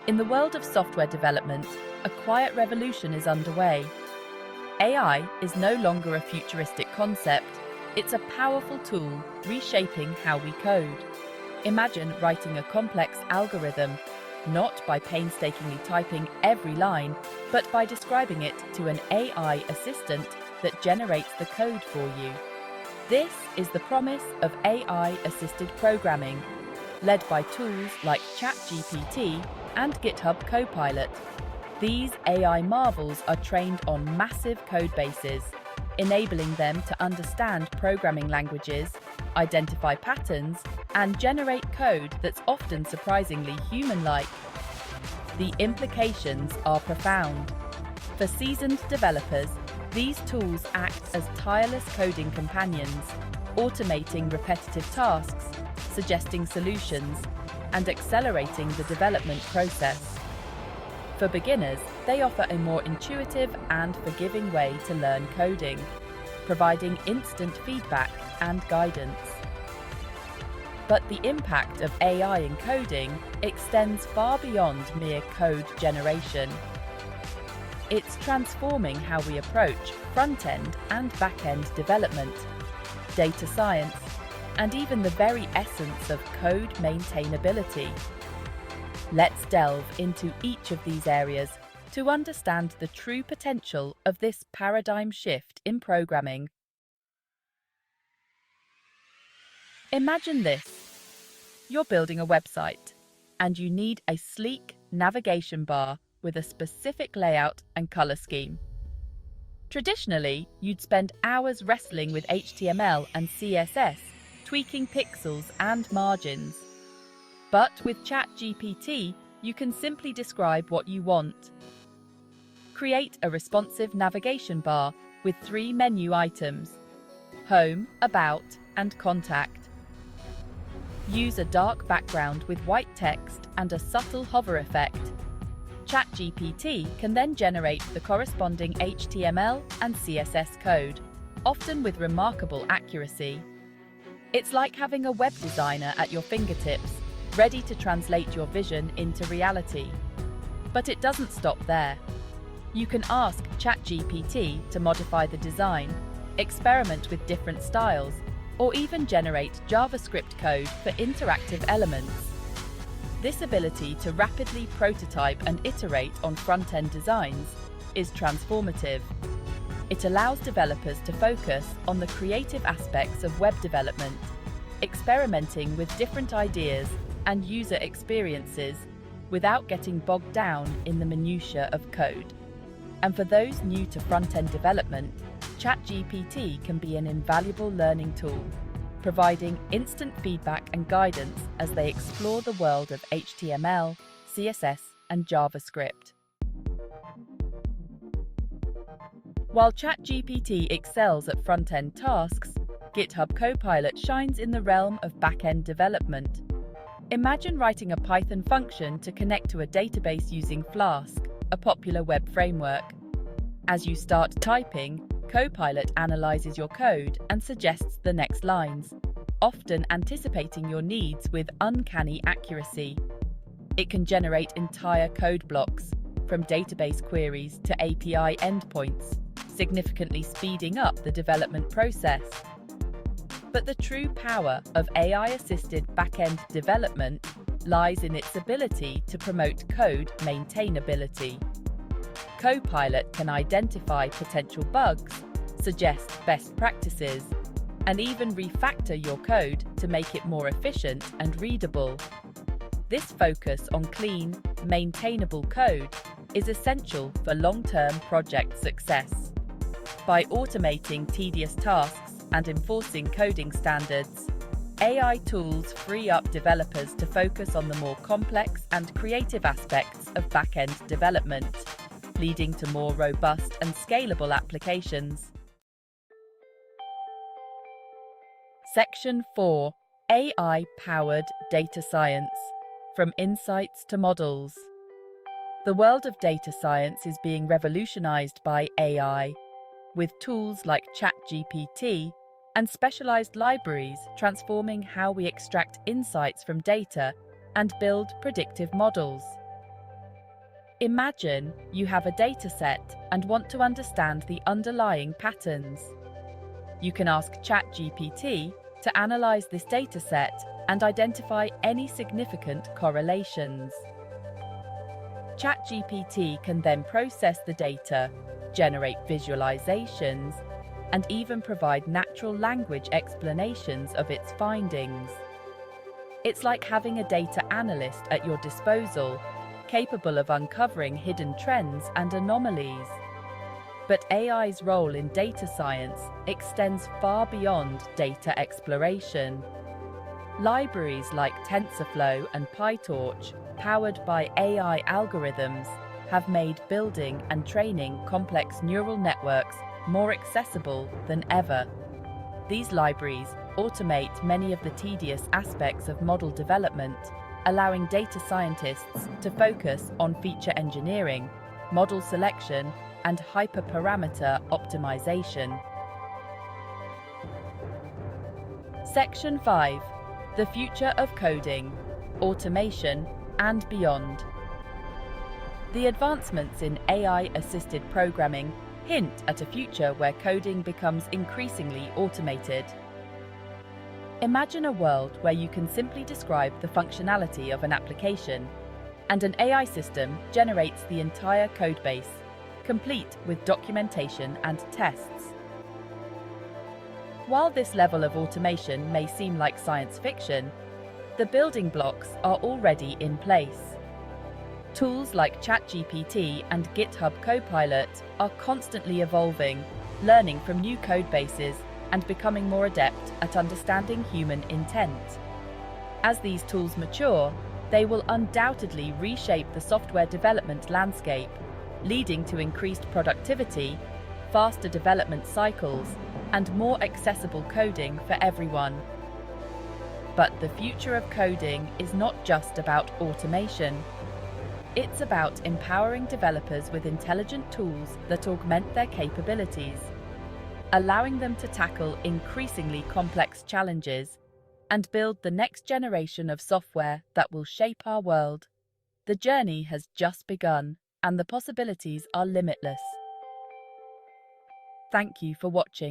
In the world of software development, a quiet revolution is underway. AI is no longer a futuristic concept, it's a powerful tool reshaping how we code. Imagine writing a complex algorithm, not by painstakingly typing every line, but by describing it to an AI assistant that generates the code for you. This is the promise of AI-assisted programming, led by tools like ChatGPT and GitHub Copilot. These AI marvels are trained on massive codebases, enabling them to understand programming languages, identify patterns, and generate code that's often surprisingly human-like. The implications are profound. For seasoned developers, these tools act as tireless coding companions, automating repetitive tasks, suggesting solutions, and accelerating the development process. For beginners, they offer a more intuitive and forgiving way to learn coding, providing instant feedback and guidance. But the impact of AI in coding extends far beyond mere code generation. It's transforming how we approach front-end and back-end development, data science, and even the very essence of code maintainability. Let's delve into each of these areas to understand the true potential of this paradigm shift in programming. Imagine this. You're building a website, and you need a sleek navigation bar with a specific layout and color scheme. Traditionally, you'd spend hours wrestling with HTML and CSS, tweaking pixels and margins. But with ChatGPT, you can simply describe what you want. Create a responsive navigation bar with 3 menu items: Home, About, and Contact. Use a dark background with white text and a subtle hover effect. ChatGPT can then generate the corresponding HTML and CSS code, often with remarkable accuracy. It's like having a web designer at your fingertips, ready to translate your vision into reality. But it doesn't stop there. You can ask ChatGPT to modify the design, experiment with different styles, or even generate JavaScript code for interactive elements. This ability to rapidly prototype and iterate on front-end designs is transformative. It allows developers to focus on the creative aspects of web development, experimenting with different ideas and user experiences without getting bogged down in the minutiae of code. And for those new to front-end development, ChatGPT can be an invaluable learning tool, providing instant feedback and guidance as they explore the world of HTML, CSS, and JavaScript. While ChatGPT excels at front-end tasks, GitHub Copilot shines in the realm of back-end development. Imagine writing a Python function to connect to a database using Flask, a popular web framework. As you start typing, Copilot analyzes your code and suggests the next lines, often anticipating your needs with uncanny accuracy. It can generate entire code blocks, from database queries to API endpoints, significantly speeding up the development process. But the true power of AI-assisted back-end development lies in its ability to promote code maintainability. Copilot can identify potential bugs, suggest best practices, and even refactor your code to make it more efficient and readable. This focus on clean, maintainable code is essential for long-term project success. By automating tedious tasks and enforcing coding standards, AI tools free up developers to focus on the more complex and creative aspects of back-end development, leading to more robust and scalable applications. Section 4. AI-powered data science, from insights to models. The world of data science is being revolutionized by AI, with tools like ChatGPT and specialized libraries transforming how we extract insights from data and build predictive models. Imagine you have a data set and want to understand the underlying patterns. You can ask ChatGPT to analyze this data set and identify any significant correlations. ChatGPT can then process the data, generate visualizations, and even provide natural language explanations of its findings. It's like having a data analyst at your disposal, capable of uncovering hidden trends and anomalies. But AI's role in data science extends far beyond data exploration. Libraries like TensorFlow and PyTorch, powered by AI algorithms, have made building and training complex neural networks more accessible than ever. These libraries automate many of the tedious aspects of model development, allowing data scientists to focus on feature engineering, model selection, and hyperparameter optimization. Section 5. The future of coding, automation, and beyond. The advancements in AI-assisted programming hint at a future where coding becomes increasingly automated. Imagine a world where you can simply describe the functionality of an application, and an AI system generates the entire codebase, complete with documentation and tests. While this level of automation may seem like science fiction, the building blocks are already in place. Tools like ChatGPT and GitHub Copilot are constantly evolving, learning from new codebases and becoming more adept at understanding human intent. As these tools mature, they will undoubtedly reshape the software development landscape, leading to increased productivity, faster development cycles, and more accessible coding for everyone. But the future of coding is not just about automation. It's about empowering developers with intelligent tools that augment their capabilities, allowing them to tackle increasingly complex challenges and build the next generation of software that will shape our world. The journey has just begun, and the possibilities are limitless. Thank you for watching.